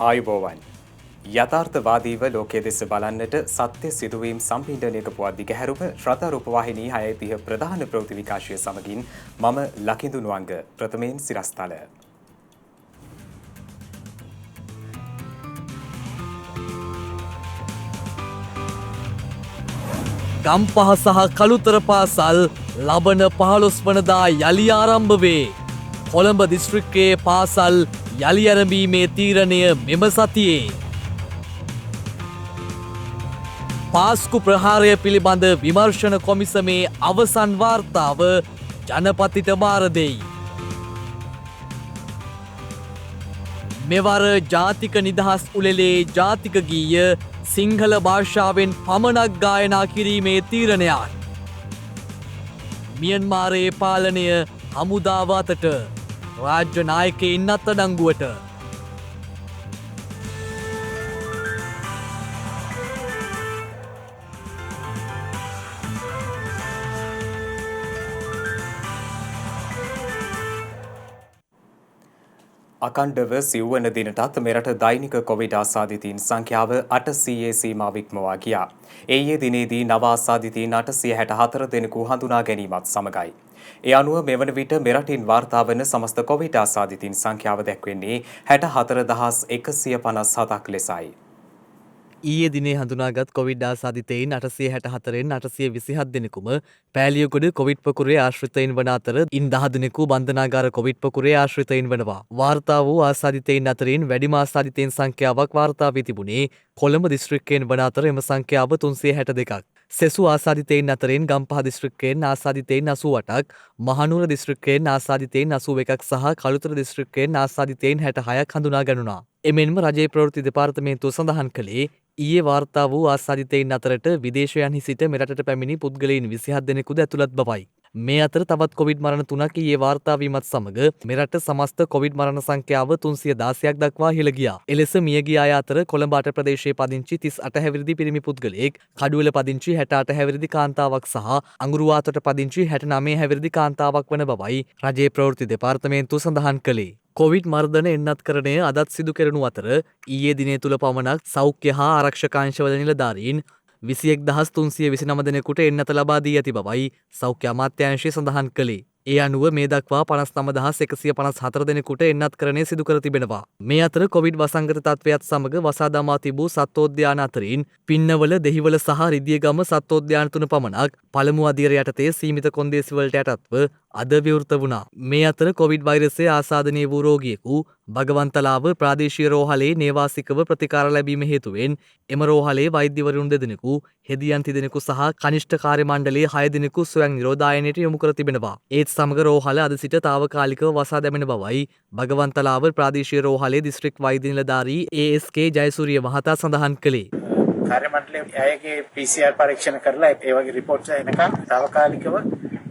ආයුබෝවන්. යථාර්ථවාදීව ලෝකයේ දෙස බලන්නට සත්‍ය සිදුවීම් සම්පින්ඩනයක පුවත් දිගහැරුව ශ්‍රද්ධා රූපවාහිනී 6:30 ප්‍රධාන ප්‍රවෘත්ති විකාශය සමගින් මම ලකිඳු නුවංග ප්‍රථමයෙන් සිරස්තල. ගම්පහ සහ කළුතර පාසල් ලබන 15 වනදා යළි ආරම්භ වේ. කොළඹ දිස්ත්‍රික්කයේ පාසල් යළි ආරම්භීමේ තීරණය මෙම සතියේ. පාස්කු ප්‍රහාරය පිළිබඳ විමර්ශන කොමිසමේ අවසන් වාර්තාව ජනපතිට බාර දෙයි. මෙවර ජාතික නිදහස් උළෙලේ ජාතික ගීය සිංහල භාෂාවෙන් පමණක් ගායනා කිරීමේ තීරණයක්. මියන්මාරයේ පාලනය හමුදාව අතට රාජ්‍ය නායකයින් අත්අඩංගුවට. අකණ්ඩව සිව්වන දිනටත් මෙරට දෛනික කොවිඩ් ආසාදිතයින් සංඛ්‍යාව 800 සීමාව ඉක්මවා ගියා. ඊයේ දිනේදී නව ආසාදිතයින් 864 දෙනෙකු හඳුනා ගැනීමත් සමගයි. ඒ අනුව මෙවන විට මෙරටින් වාර්තා වන සමස්ත කොවිඩ් ආසාදිතයින් සංඛ්‍යාව දැක්වෙන්නේ 64157ක් ලෙසයි. ඊයේ දිනේ හඳුනාගත් කොවිඩ් ආසාදිතයින් 864න් 827 දෙනෙකුම පෑලියගොඩ කොවිඩ් පොකුරේ ආශ්‍රිතයින් වන අතර ඉන් 10 දෙනෙකු බන්ධනාගාර කොවිඩ් පොකුරේ ආශ්‍රිතයින් වනවා. වාර්තා වූ ආසාදිතයින් අතරින් වැඩිම ආසාදිතයින් සංඛ්‍යාවක් වාර්තා වී තිබුණේ කොළඹ දිස්ත්‍රික්කයෙන් වන අතර එම සංඛ්‍යාව 362ක්. සෙසු ආසාදිතයින් අතරින් ගම්පහ දිස්ත්‍රික්කයෙන් ආසාදිතයින් 88ක්, මහනුවර දිස්ත්‍රික්කයෙන් ආසාදිතයින් 81ක් සහ කළුතර දිස්ත්‍රික්කයෙන් ආසාදිතයින් 66ක් හඳුනා ගනුණා. එමෙන්ම රජයේ ප්‍රවෘත්ති දෙපාර්තමේන්තුව සඳහන් කළේ ඊයේ වාර්තා වූ ආසාදිතයින් අතරට විදේශයන්හි සිට මෙරටට පැමිණි පුද්ගලයින් 27 දෙනෙකුද ඇතුළත් බවයි. මේ අතර තවත් කොවිඩ් මරණ 3ක් ඊයේ වාර්තා වීමත් සමග මෙරට සමස්ත කොවිඩ් මරණ සංඛ්‍යාව 316ක් දක්වා ඉහළ ගියා. එලෙස මියගිය අය අතර කොළඹ අට ප්‍රදේශයේ පදිංචි 38 හැවිරිදි පිරිමි පුද්ගලයෙක්, කඩුවල පදිංචි 68 හැවිරිදි කාන්තාවක් සහ අඟුරුවාතොට පදිංචි 69 හැවිරිදි කාන්තාවක් වන බවයි රජයේ ප්‍රවෘත්ති දෙපාර්තමේන්තුව සඳහන් කළේ. කොවිඩ් මර්ධන එන්නත්කරණය අදත් සිදු කෙරෙනු අතර ඊයේ දිනය තුළ පමණක් සෞඛ්‍ය හා ආරක්ෂකාංශවල නිලධාරීන් 21329 දෙනෙකුට එන්නත ලබා දී ඇති බවයි සෞඛ්‍ය අමාත්‍යාංශය සඳහන් කළේ. ඒ අනුව මේ දක්වා 59154 දෙනෙකුට එන්නත්කරණය සිදු කර තිබෙනවා. මේ අතර කොවිඩ් වසංගත තත්ත්වයත් සමග වසා දමා තිබූ සත්වෝද්‍යාන අතරින් පින්නවල, දෙහිවල සහ රිදියගම සත්වෝද්‍යාන 3 පමණක් පළමු අදියර යටතේ සීමිත කොන්දේසි වලට යටත්ව අද විවෘත වුණා. මේ අතර කොවිඩ් වෛරසය ආසාදනය වූ රෝගියෙකු භගවන්තලාව ප්‍රාදේශීය රෝහලේ නේවාසිකව ප්‍රතිකාර ලැබීම හේතුවෙන් එම රෝහලේ වෛද්‍යවරුන් 2 දෙනෙකු, හෙදියන් 30 දෙනෙකු සහ කනිෂ්ඨ කාර්ය මණ්ඩලයේ 6 දෙනෙකු ස්වයං නිරෝධායනයට යොමු කර තිබෙනවා. ඒත් සමග රෝහල අද සිට తాවකාලිකව වසා දැමෙන බවයි භගවන්තලාව ප්‍රාදේශීය රෝහලේ දිස්ත්‍රික් වෛද්‍ය නිලධාරී ASK ජයසූරිය මහතා සඳහන් කළේ. කාර්ය මණ්ඩලයේ අයගේ PCR පරීක්ෂණ කරලා ඒ වගේ රිපෝට්ස් එනකම් తాවකාලිකව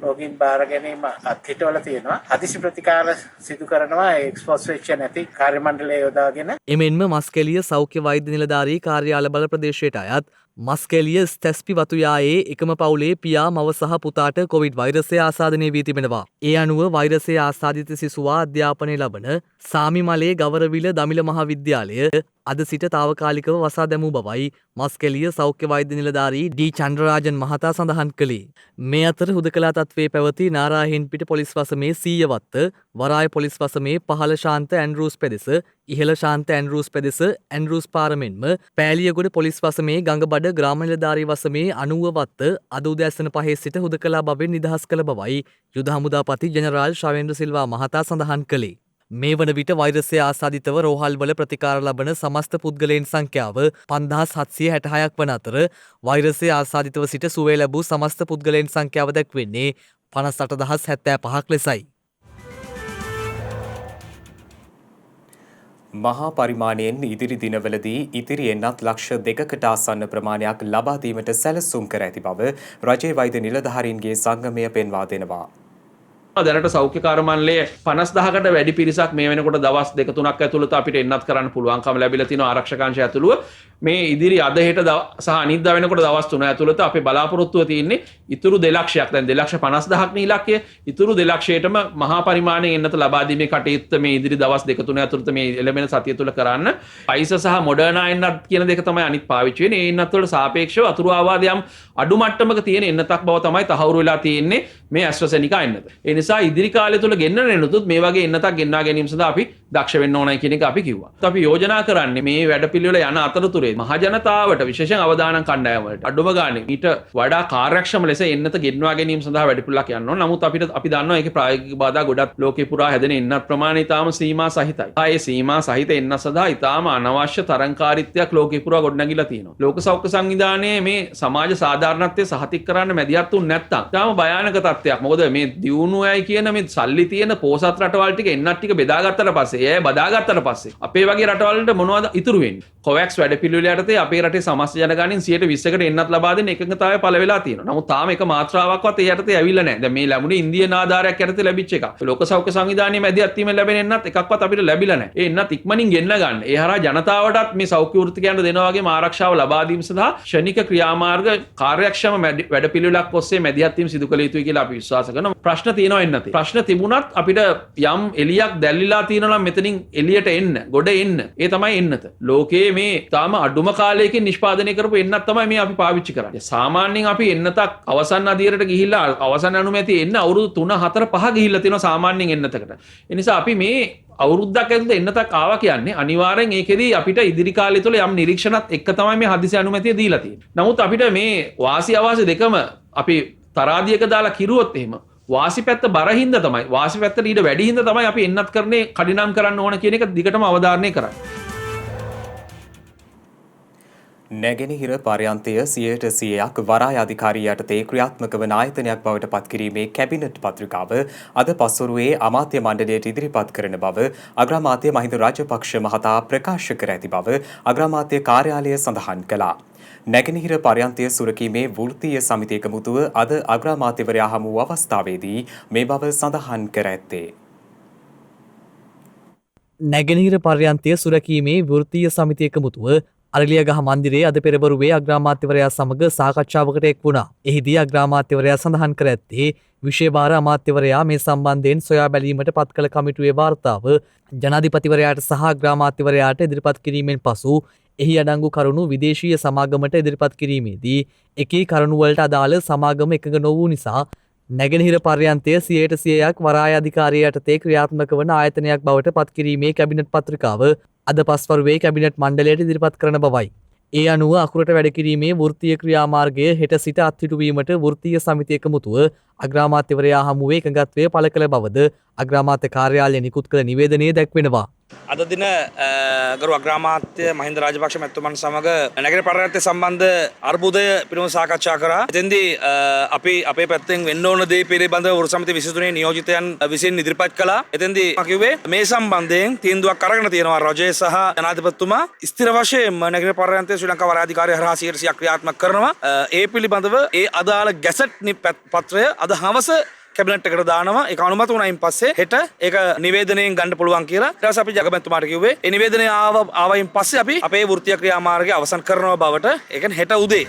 රෝගීන් බාර ගැනීම අත්හිටවල තියෙනවා. හදිසි ප්‍රතිකාර සිදු කරනවා එක්ස්පෝස් වෙච්ච නැති කාර්ය මණ්ඩලය යොදාගෙන. එමෙන්ම මස්කෙලිය සෞඛ්‍ය වෛද්‍ය නිලධාරී කාර්යාල බල ප්‍රදේශයට අයත් මස්කෙලිය ස්තැස්පි වතුයායේ එකම පවුලේ පියා, මව සහ පුතාට කොවිඩ් වෛරසය ආසාදනය වී තිබෙනවා. ඒ අනුව වෛරසය ආසාදිත සිසුවා අධ්‍යාපනය ලබන සාමිමලේ ගවරවිල දමිළ මහාවිද්‍යාලය අද සිට తాවකාලිකව වසා දැමූ බවයි මස්කෙලිය සෞඛ්‍ය වෛද්‍ය නිලධාරී ඩී චන්ද්‍රරාජන් මහතා සඳහන් කළේ. මේ අතර හුදකලා තත්ත්වයේ පැවති නාරාහෙන්පිට පොලිස් වසමේ 100 වත්ත, වරාය පොලිස් වසමේ පහළ ශාන්ත ඇන්ඩ්‍රූස් පෙදෙස, ඉහළ ශාන්ත ඇන්ඩ්‍රූස් පෙදෙස ඇන්ඩ්‍රූස් පාරමෙන්ම පෑලියගොඩ පොලිස් වසමේ ගඟබඩ ග්‍රාම නිලධාරී වසමේ 90 වත්ත අද උදෑසන 5 සිට හුදකලා බවෙන් නිදහස් කළ බවයි යුද හමුදාපති ජෙනරාල් ශවේන්ද්‍ර සිල්වා මහතා සඳහන් කළේ. මේ වන විට වෛරසය ආසාදිතව රෝහල්වල ප්‍රතිකාර ලබන සමස්ත පුද්ගලයන් සංඛ්‍යාව 5766ක් වන අතර වෛරසය ආසාදිතව සිට සුවය ලැබූ සමස්ත පුද්ගලයන් සංඛ්‍යාව දැක්වෙන්නේ 58075ක් ලෙසයි. මහා පරිමාණයෙන් ඉදිරි දිනවලදී ඉතිරි එන්නත් ලක්ෂ 2කට ආසන්න ප්‍රමාණයක් ලබා දීමට සැලසුම් කර ඇති බව රජයේ වෛද්‍ය නිලධාරීන්ගේ සංගමය පෙන්වා දෙනවා. දැනට සෞඛ්‍ය කාර්ය මණ්ඩලයේ 50000කට වැඩි පිරිසක් මේ වෙනකොට දවස් 2-3ක් ඇතුළත අපිට එන්නත් කරන්න පුළුවන්කම ලැබිලා තිනවා ආරක්ෂක අංශය ඇතුළුව. මේ ඉදිරි අද හෙට සහ අනිද්දා වෙනකොට දවස් 3 ඇතුළත අපේ බලාපොරොත්තුව තියෙන්නේ ඉතුරු 2 ලක්ෂයක්. දැන් 2,50,000ක් නේ ඉලක්කය. ඉතුරු 2 ලක්ෂයටම මහා පරිමාණයෙන් එන්නත ලබා දීමේ කටයුත්ත මේ ඉදිරි දවස් 2-3 ඇතුළත මේ එළඹෙන සතිය තුළ කරන්න. Pfizer සහ Moderna එන්නත් කියන දෙක තමයි අනිත් පාවිච්චි වෙන්නේ. ඒ එන්නත් වලට සාපේක්ෂව අතුරු ආවාද යම් අඩු මට්ටමක තියෙන එන්නතක් බව තමයි තහවුරු වෙලා තියෙන්නේ මේ AstraZeneca එන්නත. ඒ නිසා ඉදිරි කාලය තුළ ගෙන්නන එන්නතුත් මේ වගේ එන්නතක් ගෙන්වා ගැනීම සඳහා අපි දක්ෂ වෙන්න ඕනයි කියන එක අපි කිව්වා. අපි යෝජනා කරන්නේ මේ වැඩපිළිවෙල යන අතරතුරේ මහ ජනතාවට විශේෂයෙන් අවදානම් කණ්ඩායම් වලට අඩුම ගානේ ඊට වඩා කාර්යක්ෂම ලෙස එන්නත ගෙන්වා ගැනීම සඳහා වැඩපිළිවෙලක් යන්න ඕන. නමුත් අපි දන්නවා ඒකේ ප්‍රායෝගික බාධා ගොඩක් ලෝකේ පුරා හැදෙන එන්නත් ප්‍රමාණය ඉතාම සීමා සහිතයි. ඒ සීමා සහිත එන්නත් සඳහා ඉතාම අනවශ්‍ය තරංකාරීත්වයක් ලෝකේ පුරා ගොඩනැගිලා තියෙනවා. ලෝක සෞඛ්‍ය සංවිධානයේ මේ සමාජ සාධාරණත්වය සහතික කරන්න මැදිහත් වුනේ නැත්තම් ඉතාම භයානක තත්ත්වයක්. මොකද මේ දියුණුවයි කියන මේ සල්ලි තියෙන පොහොසත් රටවල් ටික එන්නත් ටික බෙදාගත්තට පස්සේ ඒ බදාගත්තට පස්සේ අපේ වගේ රටවල් වලට මොනවද ඉතුරු වෙන්නේ? COVAX වැඩපිළිවෙල යටතේ අපේ රටේ සමස්ත ජනගහනයෙන් 120කට එන්නත් ලබා දෙන්න එකඟතාවය පළ වෙලා තියෙනවා. නමුත් තාම එක මාත්‍රාවක්වත් ඒ යටතේ ඇවිල්ලා නැහැ. දැන් මේ ලැබුණේ ඉන්දියන් ආධාරයක් යටතේ ලැබිච්ච එකක්. ලෝක සෞඛ්‍ය සංවිධානයේ මැදිහත් වීමෙන් ලැබෙන එන්නත් එකක්වත් අපිට ලැබිලා නැහැ. ඒ එන්නත් ඉක්මනින් ගෙන්න ගන්න. ඒ හරහා ජනතාවටත් මේ සෞඛ්‍ය වෘත්තිකයන්ට දෙනවා වගේම ආරක්ෂාව ලබා දීම සඳහා ක්ෂණික ක්‍රියාමාර්ග කාර්යක්ෂම වැඩපිළිවෙලක් ඔස්සේ මැදිහත් වීම සිදු කළ යුතුයි කියලා අපි විශ්වාස කරනවා. ප්‍රශ්න තියෙනවා එන්නතේ. ප්‍රශ්න තිබුණත් අපිට යම් එලියක් දැල්ලිලා තියෙනවා නම් මෙතනින් එළියට එන්න, ගොඩ එන්න. ඒ තමයි එන්නත. ලෝකයේ මේ තාම අඩුම කාලයකින් නිෂ්පාදනය කරපු එන්නත් තමයි මේ අපි පාවිච්චි කරන්නේ. සාමාන්‍යයෙන් අපි එන්නතක් අවසන් අදියරට ගිහිල්ලා අවසන් අනුමැතිය එන්න අවුරුදු 3-4-5 ගිහිල්ලා තියෙනවා සාමාන්‍යයෙන් එන්නතකට. ඒ නිසා අපි මේ අවුරුද්දක් ඇතුළත එන්නතක් ආවා කියන්නේ අනිවාර්යෙන් ඒකෙදී අපිට ඉදිරි කාලය තුළ යම් නිරීක්ෂණත් එක්ක තමයි මේ හදිසි අනුමැතිය දීලා තියෙන්නේ. නමුත් අපිට මේ වාසි අවාසි දෙකම අපි තරාදියක දාලා කිරුවොත් එහෙම වාසි පැත්ත බරින්ද තමයි වාසි පැත්තට ඊට වැඩි හින්දා තමයි අපි එන්නත් කරන්නේ කඩිනම් කරන්න ඕන කියන එක දිගටම අවධාරණය කරන්නේ. නැගෙනහිර පර්යන්තය 100%ක් වරාය අධිකාරිය යටතේ ක්‍රියාත්මක වන ආයතනයක් බවට පත්කිරීමේ කැබිනට් පත්‍රිකාව අද පස්වරුවේ අමාත්‍ය මණ්ඩලයට ඉදිරිපත් කරන බව අග්‍රාමාත්‍ය මහින්ද රාජපක්ෂ මහතා ප්‍රකාශ කර ඇති බව අග්‍රාමාත්‍ය කාර්යාලය සඳහන් කළා. නැගෙනහිර පර්යන්තය සුරකීමේ වෘත්තීය සමිතියක මුතුව අද අග්‍රාමාත්‍යවරයා හමු අවස්ථාවේදී මේ බව සඳහන් කර ඇත්තේ. නැගෙනහිර පර්යන්තය සුරකීමේ වෘත්තීය සමිතියක මුතුව අරලියගහ මන්දිරයේ අද පෙරවරුවේ අග්‍රාමාත්‍යවරයා සමග සාකච්ඡාවකට එක් වුණා. එහිදී අග්‍රාමාත්‍යවරයා සඳහන් කර ඇත්තේ විශේෂ අමාත්‍යවරයා මේ සම්බන්ධයෙන් සොයා බැලීමට පත් කළ කමිටුවේ වාර්තාව ජනාධිපතිවරයාට සහ අග්‍රාමාත්‍යවරයාට ඉදිරිපත් කිරීමෙන් පසු එහි අඩංගු කරුණු විදේශීය සමාගමට ඉදිරිපත් කිරීමේදී එකී කරුණු වලට අදාළ සමාගම එකඟ නොවූ නිසා නැගෙනහිර පර්යන්තය 100%ක් වරාය අධිකාරිය යටතේ ක්‍රියාත්මක වන ආයතනයක් බවට පත් කිරීමේ කැබිනට් පත්‍රිකාව අද පස්වරුවේ කැබිනට් මණ්ඩලයට ඉදිරිපත් කරන බවයි. ඒ අනුව අකුරට වැඩ කිරීමේ වෘත්තීය ක්‍රියාමාර්ගය හෙට සිට අත්හිටුවීමට වෘත්තීය සමිතියක මුතුව අග්‍රාමාත්‍යවරයා හමුවේ එකඟත්වය පළ කළ බවද අග්‍රාමාත්‍ය කාර්යාලය නිකුත් කළ නිවේදනයේ දැක්වෙනවා. අද දින ගරු අග්‍රාමාත්‍ය මහින්ද රාජපක්ෂ මැතිතුමන් සමග නැගෙනහිර පර්යන්තය සම්බන්ධ අර්බුදය පිළිබඳව සාකච්ඡා කරා. එතෙන්දී අපි අපේ පැත්තෙන් වෙන්න ඕන දේ පිළිබඳව වෘත්ති සමිති 23 නියෝජිතයන් විසින් ඉදිරිපත් කළා. එතෙන්දී මම කිව්වේ මේ සම්බන්ධයෙන් තීන්දුවක් අරගෙන තියෙනවා රජය සහ ජනාධිපතිතුමා ස්ථිර වශයෙන්ම නැගෙනහිර පර්යන්තය ශ්‍රී ලංකා වරාය අධිකාරිය හරහා 100% ක්‍රියාත්මක කරනවා. ඒ පිළිබඳව ඒ අදාළ ගැසට් පත්‍රය අද හවස කැබිනට් එකට දානවා. ඒක අනුමත වුණායින් පස්සේ හෙට ඒක නිවේදනයෙන් ගන්න පුළුවන් කියලා. ඊට පස්සේ අපි ජගමැතිතුමාට කිව්වේ ඒ නිවේදනය ආවයින් පස්සේ අපි අපේ වෘත්තීය ක්‍රියාමාර්ගය අවසන් කරනවා බවට ඒ කියන්නේ හෙට උදේ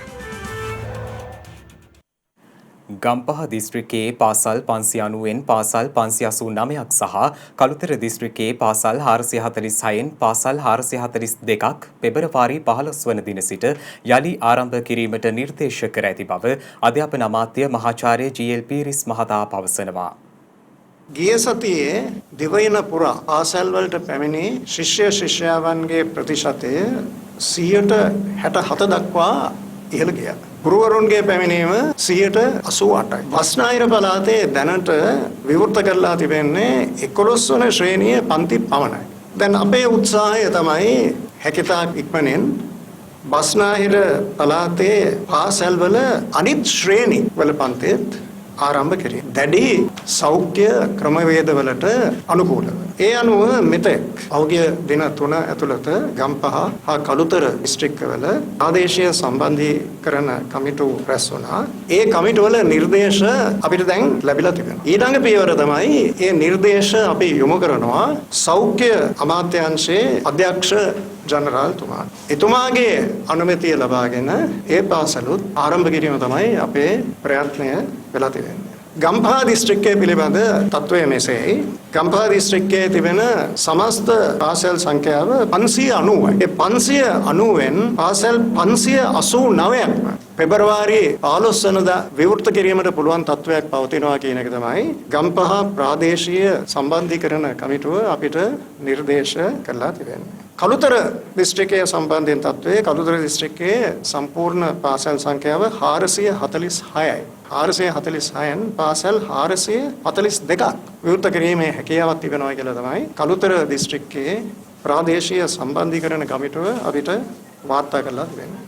ගම්පහ දිස්ත්‍රික්කයේ පාසල් 590න් පාසල් 589ක් සහ කළුතර දිස්ත්‍රික්කයේ පාසල් 446න් පාසල් 442ක් පෙබරවාරි 15 වන දින සිට යලි ආරම්භ කිරීමට නිර්දේශ කර ඇති බව අධ්‍යාපන අමාත්‍ය මහාචාර්ය ජී.එල්. පීරිස් මහතා පවසනවා. ගිය සතියේ දිවයින පුරා පාසල් වලට පැමිණි ශිෂ්‍ය ශිෂ්‍යාවන්ගේ ප්‍රතිශතය 67 දක්වා ඉහළ ගියා. ගුරුවරුන්ගේ පැමිණීම 88%යි. බස්නාහිර පළාතේ දැනට විවෘත කරලා තිබෙන්නේ 11 වන ශ්‍රේණියේ පන්ති පමණයි. දැන් අපේ උත්සාහය තමයි හැකියතාක් ඉක්මනින් බස්නාහිර පළාතේ පාසල් වල අනිත් ශ්‍රේණි වල පන්තිත් ආරම්භ කෙරේ. දැඩි සෞඛ්‍ය ක්‍රමවේදවලට අනුකූලව. ඒ අනුව මෙතෙක් පෞද්ගලික දින 3 ඇතුළත ගම්පහ හා කළුතර දිස්ත්‍රික්කවල ආදේශීය සම්බන්ධීකරණ කමිටු රැස් වුණා. ඒ කමිටුවල නිර්දේශ අපිට දැන් ලැබිලා තිබෙනවා. ඊළඟ පියවර තමයි මේ නිර්දේශ අපි යොමු කරනවා සෞඛ්‍ය අමාත්‍යාංශයේ අධ්‍යක්ෂ ජනරාල්තුමා. එතුමාගේ අනුමැතිය ලබාගෙන ඒ පාසලුත් ආරම්භ කිරීම තමයි අපේ ප්‍රයත්නය වෙලා තියෙන්නේ. ගම්පහ දිස්ත්‍රික්කයේ පිළිබඳ තත්ත්වය මෙසේයි. ගම්පහ දිස්ත්‍රික්කයේ තිබෙන සමස්ත පාසල් සංඛ්‍යාව 590යි. ඒ 590න් පාසල් 589ක්ම පෙබරවාරි 15 වෙනිදා විවෘත කිරීමට පුළුවන් තත්ත්වයක් පවතිනවා කියන එක තමයි ගම්පහ ප්‍රාදේශීය සම්බන්ධීකරණ කමිටුව අපිට නිර්දේශ කළා තිබෙන්නේ. කළුතර දිස්ත්‍රික්කයේ සම්බන්ධයෙන් තත්ත්වයේ කළුතර දිස්ත්‍රික්කයේ සම්පූර්ණ පාසල් සංඛ්‍යාව 446යි. 446න් පාසල් 442ක් විවෘත කිරීමේ හැකියාවක් තිබෙනවා කියලා තමයි කළුතර දිස්ත්‍රික්කයේ ප්‍රාදේශීය සම්බන්ධීකරණ කමිටුව අපිට වාර්තා කරලා තිබෙනවා.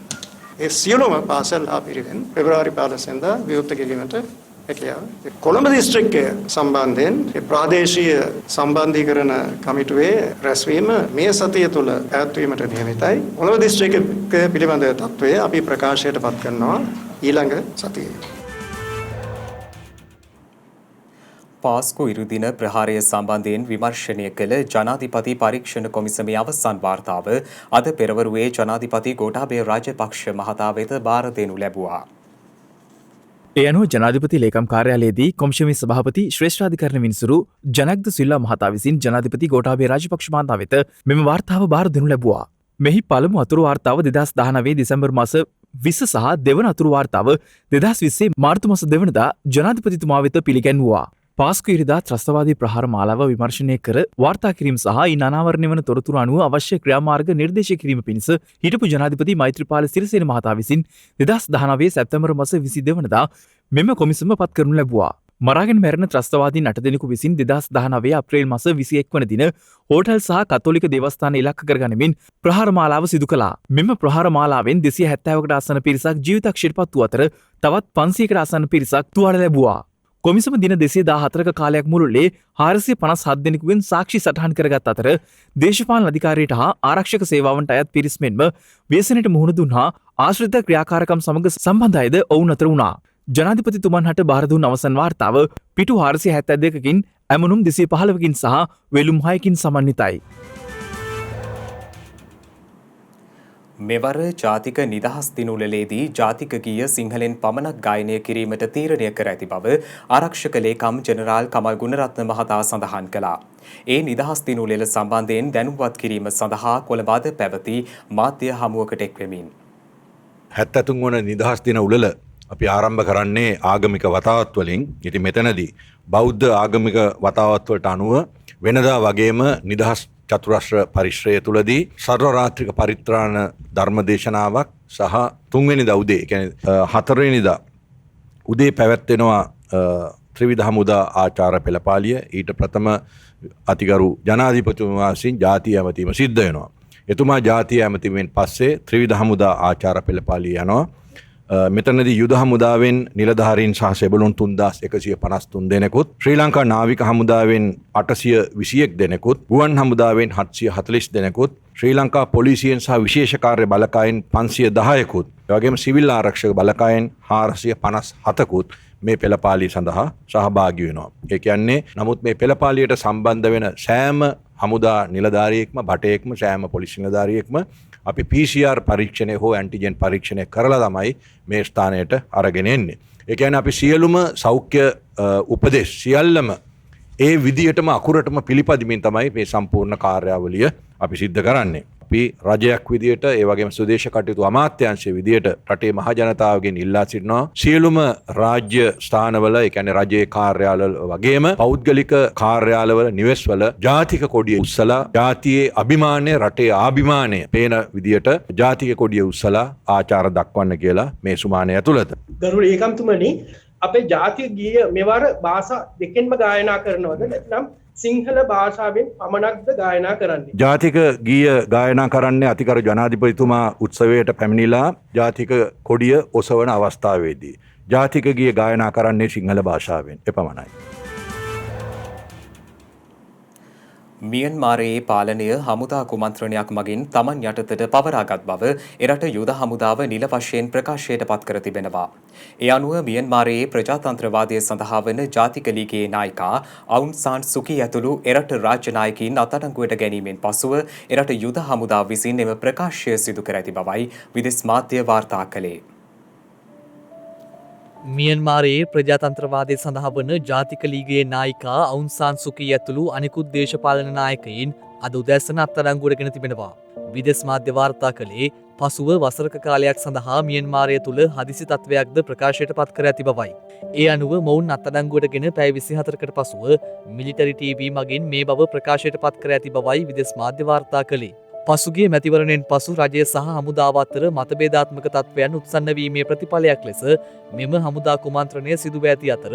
ඒ සියලුම පාසල් පිරිවෙන් පෙබරවාරි 15 වෙනිදා විවෘත කිරීමට හැකියාව. කොළඹ දිස්ත්‍රික්කය සම්බන්ධයෙන් ප්‍රාදේශීය සම්බන්ධීකරණ කමිටුවේ රැස්වීම මේ සතිය තුළ පැවැත්වීමට නියමිතයි. කොළඹ දිස්ත්‍රික්කය පිළිබඳ තත්ත්වය අපි ප්‍රකාශයට පත් කරනවා ඊළඟ සතියේ. පාස්කු ඉරුදින ප්‍රහාරය සම්බන්ධයෙන් විමර්ශනය කළ ජනාධිපති පරීක්ෂණ කොමිසමේ අවසන් වාර්තාව අද පෙරවරුවේ ජනාධිපති ගෝඨාභය රාජපක්ෂ මහතා වෙත බාර දෙනු ලැබුවා. ඒ අනුව ජනාධිපති ලේකම් කාර්යාලයේදී කොමිෂමේ සභාපති ශ්‍රේෂ්ඨාධිකරණ විනිසුරු ජනග්ද සිල්වා මහතා විසින් ජනාධිපති ගෝඨාභය රාජපක්ෂ මහතා වෙත මෙම වාර්තාව බාර දෙනු ලැබුවා. මෙහි පළමු අතුරු වාර්තාව 2019 දෙසැම්බර් මාස 20 සහ දෙවන අතුරු වාර්තාව 2020 මාර්තු මාස 2 වෙනිදා ජනාධිපතිතුමා වෙත පිළිගැන්වුවා. පාස්කු ඉරිදා ත්‍රස්තවාදී ප්‍රහාර මාලාව විමර්ශනය කර වාර්තා කිරීම සහ ඉන් අනාවරණය වන තොරතුරු අනුව අවශ්‍ය ක්‍රියාමාර්ග නිර්දේශ කිරීම පිණිස හිටපු ජනාධිපති මෛත්‍රීපාල සිරිසේන මහතා විසින් 2019 සැප්තැම්බර් මාස 22 වෙනිදා මෙම කොමිසම පත් කරනු ලැබුවා. මරාගෙන මැරෙන ත්‍රස්තවාදීන් 8 දෙනෙකු විසින් 2019 අප්‍රේල් මාස 21 වන දින හෝටල් සහ කතෝලික දේවස්ථාන ඉලක්ක කරගනිමින් ප්‍රහාර මාලාව සිදු කළා. මෙම ප්‍රහාර මාලාවෙන් 270කට ආසන්න පිරිසක් ජීවිතක්ෂයට පත් වූ අතර තවත් 500කට ආසන්න පිරිසක් තුවාල ලැබුවා. කොමිසම දින 214ක කාලයක් මුළුල්ලේ 457 දෙනෙකුගෙන් සාක්ෂි සටහන් කරගත් අතර දේශපාලන අධිකාරියට හා ආරක්ෂක සේවාවන්ට අයත් පිරිස් මෙන්ම ව්‍යසනයට මුහුණ දුන් හා ආශ්‍රිත ක්‍රියාකාරකම් සමග සම්බන්ධ අයද ඔවුන් අතර වුණා. ජනාධිපතිතුමන් හට බාර දුන් අවසන් වාර්තාව පිටු 472කින් ඇමුණුම් 215කින් සහ වෙළුම් 6කින් සමන්විතයි. මෙවර ජාතික නිදහස් දිනුලලේදී ජාතික ගීය සිංහලෙන් පමණක් ගායනය කිරීමට තීරණය කර ඇති බව ආරක්ෂක ලේකම් ජෙනරාල් කමල් ගුණරත්න මහතා සඳහන් කළා. ඒ නිදහස් දිනුලෙල සම්බන්ධයෙන් දැනුම්වත් කිරීම සඳහා කොළඹ අද පැවති මාධ්‍ය හමුවකට එක්වෙමින් 73 වන නිදහස් දින උළෙල අපි ආරම්භ කරන්නේ ආගමික වතාවත් වලින්. ඉතින් මෙතනදී බෞද්ධ ආගමික වතාවත් වලට අනුව වෙනදා වගේම නිදහස් චතුරස්‍ර පරිශ්‍රය තුලදී සර්ව රාත්‍රික පරිත්‍රාණ ධර්ම දේශනාවක් සහ තුන්වෙනිදා උදේ කියන්නේ හතරවෙනිදා උදේ පැවැත්වෙනවා ත්‍රිවිධ හමුදා ආචාර පෙළපාලිය. ඊට ප්‍රථම අතිගරු ජනාධිපතිතුමා විසින් ජාතිය ඇමතීම සිද්ධ වෙනවා. එතුමා ජාතිය ඇමතීමෙන් පස්සේ ත්‍රිවිධ හමුදා ආචාර පෙළපාලිය යනවා. මෙතනදී යුද හමුදාවෙන් නිලධාරීන් සහ සෙබළුන් 3153 දෙනෙකුත්, ශ්‍රී ලංකා නාවික හමුදාවෙන් 821 දෙනෙකුත්, ගුවන් හමුදාවෙන් 740 දෙනෙකුත්, ශ්‍රී ලංකා පොලිසියෙන් සහ විශේෂ කාර්ය බලකායෙන් 510කුත්, ඒ වගේම සිවිල් ආරක්ෂක බලකායෙන් 457කුත් මේ පෙළපාලිය සඳහා සහභාගී වෙනවා. ඒ කියන්නේ නමුත් මේ පෙළපාලියට සම්බන්ධ වෙන සෑම හමුදා නිලධාරියෙක්ම, බටයෙක්ම, සෑම පොලිස් නිලධාරියෙක්ම අපි PCR පරීක්ෂණය හෝ ඇන්ටිජන් පරීක්ෂණය කරලා තමයි මේ ස්ථානයට අරගෙන එන්නේ. ඒ කියන්නේ අපි සියලුම සෞඛ්‍ය උපදෙස් සියල්ලම ඒ විදිහටම අකුරටම පිළිපදිමින් තමයි මේ සම්පූර්ණ කාර්යාවලිය අපි සිද්ධ කරන්නේ. අපි රජයක් විදියට ඒ වගේම ස්වදේශ කටයුතු අමාත්‍යාංශයේ විදියට රටේ මහ ජනතාවගෙන් ඉල්ලා සිටිනවා සියලුම රාජ්‍ය ස්ථානවල, ඒ කියන්නේ රජයේ කාර්යාලවල වගේම පෞද්ගලික කාර්යාලවල, නිවෙස්වල ජාතික කොඩිය උස්සලා ජාතියේ අභිමානය, රටේ ආභිමානය පේන විදියට ජාතික කොඩිය උස්සලා ආචාර දක්වන්න කියලා මේ සුමානය ඇතුළත. ගරු ලේකම්තුමනි, අපේ ජාතික ගීය මෙවර භාෂා දෙකෙන්ම ගායනා කරනවද නැත්නම් සිංහල භාෂාවෙන් පමණක්ද ගායනා කරන්නේ? ජාතික ගීය ගායනා කරන්නේ අතිගරු ජනාධිපතිතුමා උත්සවයට පැමිණිලා ජාතික කොඩිය ඔසවන අවස්ථාවේදී. ජාතික ගීය ගායනා කරන්නේ සිංහල භාෂාවෙන් එපමණයි. මියන්මාරයේ පාලනය හමුදා කුමන්ත්‍රණයක් මගින් තමන් යටතට පවරාගත් බව එරට යුද හමුදාව නිල වශයෙන් ප්‍රකාශයට පත් කර තිබෙනවා. ඒ අනුව මියන්මාරයේ ප්‍රජාතන්ත්‍රවාදය සඳහා වන ජාතික ලීගයේ නායිකා අවුන් සාන් සුකී ඇතුළු එරට රාජ්‍ය නායකයින් අත්අඩංගුවට ගැනීමෙන් පසුව එරට යුද හමුදාව විසින් එම ප්‍රකාශය සිදු කර ඇති බවයි විදෙස් මාධ්‍ය වාර්තා කළේ. මියන්මාරයේ ප්‍රජාතන්ත්‍රවාදය සඳහා වන ජාතික ලීගයේ නායිකා අවුන් සාන් සුකී ඇතුළු අනෙකුත් දේශපාලන නායකයින් අද උදැසන අත්අඩංගුවට ගෙන තිබෙනවා. විදෙස් මාධ්‍ය වාර්තා කළේ පසුව වසරක කාලයක් සඳහා මියන්මාරය තුළ හදිසි තත්ත්වයක්ද ප්‍රකාශයට පත් කර ඇති බවයි. ඒ අනුව මොවුන් අත්අඩංගුවට ගෙන පැය 24කට පසුව මිලිටරි ටීවී මගින් මේ බව ප්‍රකාශයට පත් කර ඇති බවයි විදෙස් මාධ්‍ය වාර්තා කළේ. පසුගිය මැතිවරණයෙන් පසු රජය සහ හමුදාව අතර මතභේදාත්මක තත්ත්වයන් උත්සන්න වීමේ ප්‍රතිඵලයක් ලෙස මෙම හමුදා කුමන්ත්‍රණය සිදුව ඇති අතර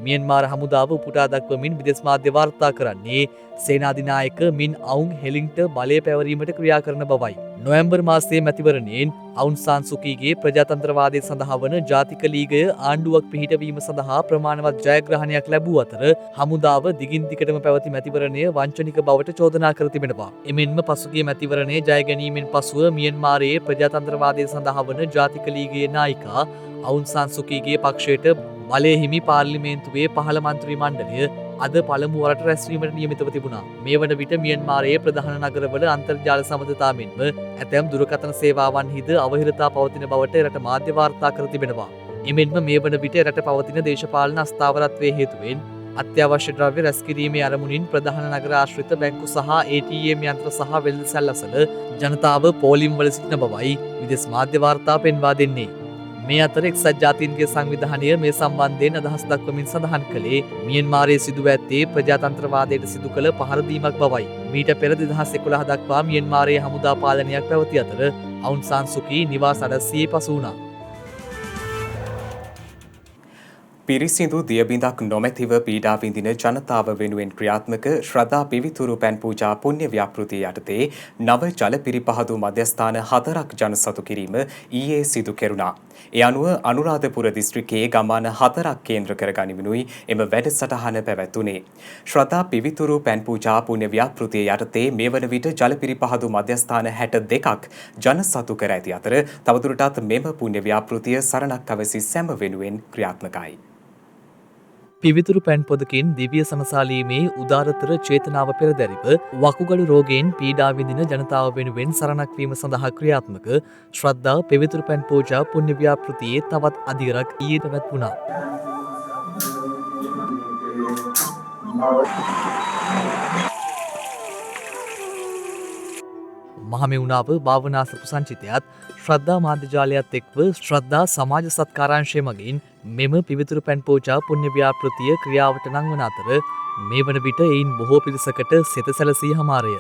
මියන්මාර හමුදාව උපුටා දක්වමින් විදෙස් මාධ්‍ය වාර්තා කරන්නේ සේනාධිනායක මින් අවුන් හෙලින්ට බලය පැවරීමට ක්‍රියා කරන බවයි. නොවැම්බර් මාසයේ මැතිවරණයෙන් අවුන් සාන් සුකීගේ ප්‍රජාතන්ත්‍රවාදය සඳහා වන ජාතික ලීගය ආණ්ඩුවක් පිහිටවීම සඳහා ප්‍රමාණවත් ජයග්‍රහණයක් ලැබූ අතර හමුදාව දිගින් දිගටම පැවති මැතිවරණය වංචනික බවට චෝදනා කර තිබෙනවා. එමෙන්ම පසුගිය මැතිවරණයේ ජය ගැනීමෙන් පසුව මියන්මාරයේ ප්‍රජාතන්ත්‍රවාදය සඳහා වන ජාතික ලීගයේ නායිකා අවුන් සාන් සුකීගේ පක්ෂයට බලය හිමි පාර්ලිමේන්තුවේ පහළ මන්ත්‍රී මණ්ඩලය අද පළමු වරට රැස්වීමට නියමිතව තිබුණා. මේ වන විට මියන්මාරයේ ප්‍රධාන නගරවල අන්තර්ජාල සබඳතා මෙන්ම ඇතැම් දුරකථන සේවාවන්හිද අවහිරතා පවතින බවට එරට මාධ්‍ය වාර්තා කර තිබෙනවා. එමෙන්ම මේ වන විට එරට පවතින දේශපාලන අස්ථාවරත්වයේ හේතුවෙන් අත්‍යවශ්‍ය ද්‍රව්‍ය රැස්කිරීමේ අරමුණින් ප්‍රධාන නගර ආශ්‍රිත බැංකු සහ ATM යන්ත්‍ර සහ වෙළඳසැල් අසල ජනතාව පෝලිම් වල සිටින බවයි විදෙස් මාධ්‍ය වාර්තා පෙන්වා දෙන්නේ. මේ අතර එක්සත් ජාතීන්ගේ සංවිධානය මේ සම්බන්ධයෙන් අදහස් දක්වමින් සඳහන් කළේ මියන්මාරයේ සිදුව ඇත්තේ ප්‍රජාතන්ත්‍රවාදයට සිදු කළ පහරදීමක් බවයි. මීට පෙර 2011 දක්වා මියන්මාරයේ හමුදා පාලනයක් පැවති අතර අවුන් සාන් සුකී නිවාස අඩස්සියේ පසු වුණා. පිරිසිදු දියබිඳක් නොමැතිව පීඩා විඳින ජනතාව වෙනුවෙන් ක්‍රියාත්මක ශ්‍රද්ධා පිවිතුරු පැන් පූජා පුණ්‍ය ව්‍යාපෘතිය යටතේ නව ජල පිරිපහදු මධ්‍යස්ථාන 4ක් ජනසතු කිරීම ඊයේ සිදු කෙරුණා. ඒ අනුව අනුරාධපුර දිස්ත්‍රික්කයේ ගම්මාන 4ක් කේන්ද්‍ර කර ගනිමිනුයි එම වැඩසටහන පැවැත්වුණේ. ශ්‍රද්ධා පිවිතුරු පැන් පූජා පුණ්‍ය ව්‍යාපෘතිය යටතේ මේ වන විට ජල පිරිපහදු මධ්‍යස්ථාන 62ක් ජනසතු කර ඇති අතර තවදුරටත් මෙම පුණ්‍ය ව්‍යාපෘතිය සරණක් අවසි සැම වෙනුවෙන් ක්‍රියාත්මකයි. පිවිතුරු පැන් පොදකින් දිවිය සනසාලීමේ උදාරතර චේතනාව පෙරදැරිව වකුගඩු රෝගයෙන් පීඩා විඳින ජනතාව වෙනුවෙන් සරණක් වීම සඳහා ක්‍රියාත්මක ශ්‍රද්ධා පිවිතුරු පැන් පූජා පුණ්‍ය ව්‍යාපෘතියේ තවත් අදියරක් ඊයේ පැවැත්වුණා. මහමෙවුනාව භාවනා සපුසංචිතයත් ශ්‍රද්ධා මාධ්‍යජාලයත් එක්ව ශ්‍රද්ධා සමාජ සත්කාරංශය මගින් මෙම පිවිතුරු පැන් පූජා පුණ්‍ය ව්‍යාපෘතිය ක්‍රියාවට නංවන අතර මේ වන විට එයින් බොහෝ පිරිසකට සිත සැලසී හමාරය.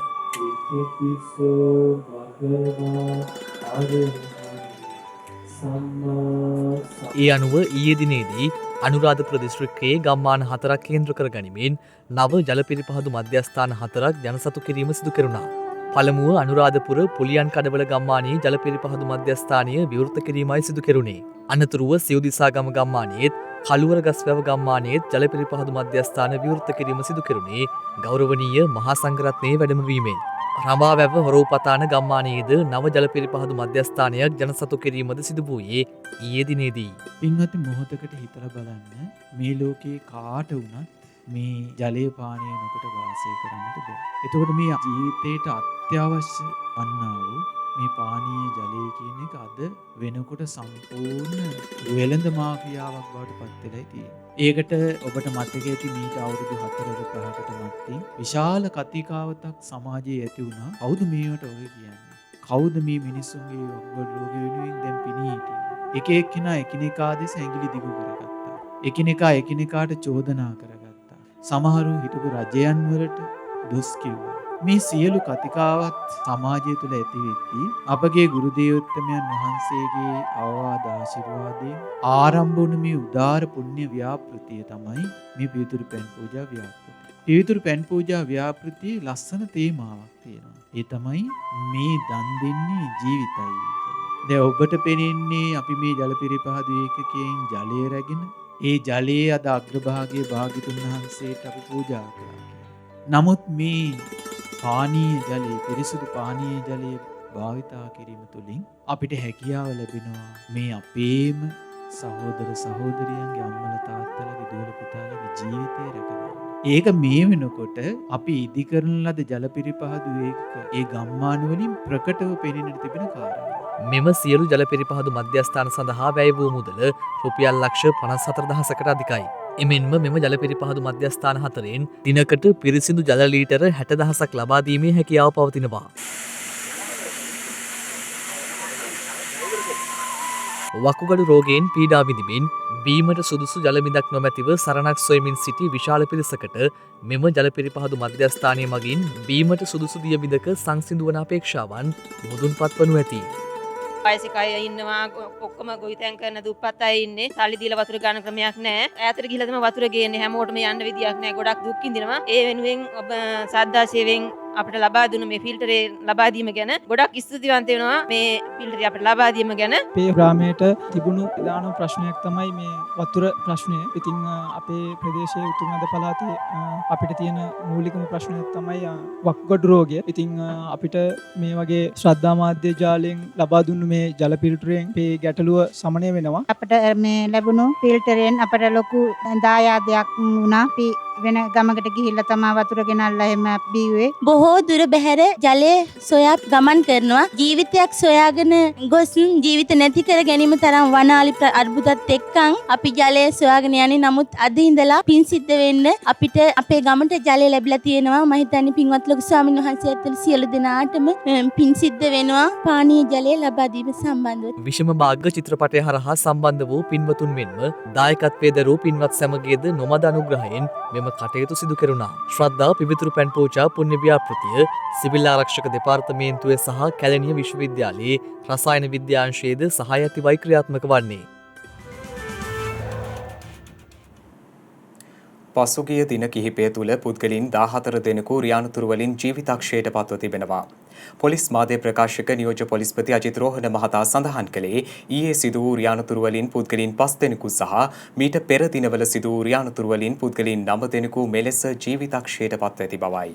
ඒ අනුව ඊයේ දිනේදී අනුරාධපුර දිස්ත්‍රික්කයේ ගම්මාන 4ක් කේන්ද්‍ර කර ගනිමින් නව ජල පිරිපහදු මධ්‍යස්ථාන 4ක් ජනසතු කිරීම සිදු කෙරුණා. පළමුව අනුරාධපුර පුලියන් කඩවල ගම්මානයේ ජල පිරිපහදු මධ්‍යස්ථානය විවෘත කිරීමයි සිදු කෙරුණේ. අනතුරුව සිව්දිසාගම ගම්මානයේත් කළුවර ගස්වැව ගම්මානයේත් ජල පිරිපහදු මධ්‍යස්ථාන විවෘත කිරීම සිදු කෙරුණේ ගෞරවනීය මහා සංඝරත්නයේ වැඩමවීමෙන්. රඹාවැව හොරෝපතාන ගම්මානයේද නව ජල පිරිපහදු මධ්‍යස්ථානයක් ජනසතු කිරීමද සිදු වූයේ ඊයේ දිනේදී. පින්වත්නි මොහොතකට හිතලා බලන්න මේ ලෝකේ කාට වුණත් මේ ජලය පානය නොකොට වාසය කරන්නට බෑ. එතකොට මේ ජීවිතයට අත්‍යවශ්‍ය වන්නා වූ මේ පානීය ජලය කියන එක අද වෙනකොට සම්පූර්ණ වෙළඳ මාෆියාවක් බවට පත් වෙලා තියෙනවා. ඒකට ඔබට මතක ඇති මීට අවුරුදු 4ක 5කට මත්තේ විශාල කතිකාවතක් සමාජයේ ඇති වුණා. කවුද මේවට ඔය කියන්නේ? කවුද මේ මිනිස්සුන්ගේ වකුගඩු රෝග වෙනුවෙන් දැන් පිණී හිටින්නේ? එක එක්කෙනා එකිනෙකා දෙස ඇඟිලි දිගු කරගත්තා. එකිනෙකා එකිනෙකාට චෝදනා කරගත්තා. සමහරු හිටපු රජයන් වලට දොස් කිව්වා. මේ සියලු කතිකාවත් සමාජය තුළ ඇති වෙද්දී අපගේ ගුරු දේවෝත්තමයන් වහන්සේගේ අවවාද ආශිර්වාදයෙන් ආරම්භ වුණ මේ උදාර පුණ්‍ය ව්‍යාපෘතිය තමයි මේ පිවිතුරු පැන් පූජා ව්‍යාපෘතිය. පිවිතුරු පැන් පූජා ව්‍යාපෘතියේ ලස්සන තේමාවක් තියෙනවා. ඒ තමයි මේ දන් දෙන්නේ ජීවිතයි. දැන් ඔබට පෙනෙන්නේ අපි මේ ජල පිරිපහදු ඒකකයෙන් ජලය රැගෙන ඒ ජලයේ අද අග්‍රභාගයේ භාග්‍යතුන් වහන්සේට අපි පූජා කළා කියලා. නමුත් මේ පානීය ජලය පිරිසුදු පානීය ජලය භාවිතා කිරීම තුළින් අපිට හැකියාව ලැබෙනවා මේ අපේම සහෝදර සහෝදරියන්ගේ අම්මලා තාත්තලාගේ දුවලා පුතාලාගේ ජීවිතය රැකගන්න. ඒක මේ වෙනකොට අපි ඉදිකරන ලද ජල පිරිපහදු ඒ ගම්මාන වලින් ප්‍රකටව පෙනෙන්නට තිබෙන කාරණා. මෙම සියලු ජල පිරිපහදු මධ්‍යස්ථාන සඳහා වැය වූ මුදල රුපියල් ලක්ෂ 54,000කට අධිකයි. එමෙන්ම මෙම ජල පිරිපහදු මධ්‍යස්ථාන හතරෙන් දිනකට පිරිසිදු ජල ලීටර 60,000ක් ලබා දීමේ හැකියාව පවතිනවා. වකුගඩු රෝගයෙන් පීඩා විඳිමින් බීමට සුදුසු ජලබිඳක් නොමැතිව සරණක් සොයමින් සිටි විශාල පිරිසකට මෙම ජල පිරිපහදු මධ්‍යස්ථානය මගින් බීමට සුදුසු දියබිඳක සංසිඳුවන අපේක්ෂාවන් මුදුන්පත් වනු ඇති. වයසික අය ඉන්නවා ඔක්කොම ගොවිතැන් කරන දුප්පත් අය ඉන්නේ සල්ලි දීලා වතුර ගන්න ක්‍රමයක් නැහැ ඈතට ගිහලා තමයි වතුර ගේන්නේ හැමෝටම යන්න විදියක් නැහැ ගොඩක් දුක් විඳිනවා ඒ වෙනුවෙන් ඔබ සද්දා සේවයෙන් අපිට ලබා දුන්න මේ ෆිල්ටරේ ලබා දීම ගැන ගොඩක් ස්තුතිවන්ත වෙනවා මේ ෆිල්ටරේ අපිට ලබා දීම ගැන අපේ ග්‍රාමයට තිබුණු ප්‍රධාන ප්‍රශ්නයක් තමයි මේ වතුර ප්‍රශ්නය. ඉතින් අපේ ප්‍රදේශයේ උතුරු පළාතේ අපිට තියෙන මූලිකම ප්‍රශ්නය තමයි වකුගඩු රෝගය. ඉතින් අපිට මේ වගේ ශ්‍රද්ධා මාධ්‍ය ජාලයෙන් ලබා දුන්නු මේ ජල ෆිල්ටරයෙන් මේ ගැටලුව සමනය වෙනවා. අපිට මේ ලැබුණු ෆිල්ටරයෙන් අපිට ලොකු දායාදයක් වුණා. අපි වෙන ගමකට ගිහිල්ලා තමයි වතුර ගෙනල්ලා එහෙම බීුවේ. බොහෝ දුර බැහැර ජලය සොයා ගමන් කරනවා. ජීවිතයක් සොයාගෙන ගොස් ජීවිත නැති කර ගැනීම තරම් වනාලි අර්බුදත් එක්කන් අපි ජලය සොයාගෙන යන්නේ. නමුත් අද ඉඳලා පින් සිද්ධ වෙන්න අපිට අපේ ගමට ජලය ලැබිලා තියෙනවා. මම හිතන්නේ පින්වත් ලොකු ස්වාමීන් වහන්සේ ඇතුළු සියලු දෙනාටම පින් සිද්ධ වෙනවා පානීය ජලය ලබා දීම සම්බන්ධව. විෂම භාග්‍ය චිත්‍රපටය හරහා සම්බන්ධ වූ පින්වතුන් මෙන්ම දායකත්වයේ දරූ පින්වත් සැමගේද නොමද අනුග්‍රහයෙන් මෙම කටයුතු සිදු කෙරුණා. ශ්‍රද්ධා පිවිතුරු පැන් පූජා පුණ්‍ය ව්‍යාපෘතිය සිවිල් ආරක්ෂක දෙපාර්තමේන්තුවේ සහ කැලණිය විශ්වවිද්‍යාලයේ රසායන විද්‍යාංශයේද සහාය ඇතිවයි ක්‍රියාත්මක වන්නේ. පසුගිය දින කිහිපය තුළ පුද්ගලින් 14 දෙනෙකු රියානතුරු වලින් ජීවිතක්ෂයට පත්ව තිබෙනවා. පොලිස් මාධ්‍ය ප්‍රකාශක නියෝජ්‍ය පොලිස්පති අජිත් රෝහණ මහතා සඳහන් කළේ ඊයේ සිදු වූ රියානතුරු වලින් පුද්ගලින් 5 දෙනෙකු සහ මීට පෙර දිනවල සිදු වූ රියානතුරු වලින් පුද්ගලින් 9 දෙනෙකු මෙලෙස ජීවිතක්ෂයට පත්ව ඇති බවයි.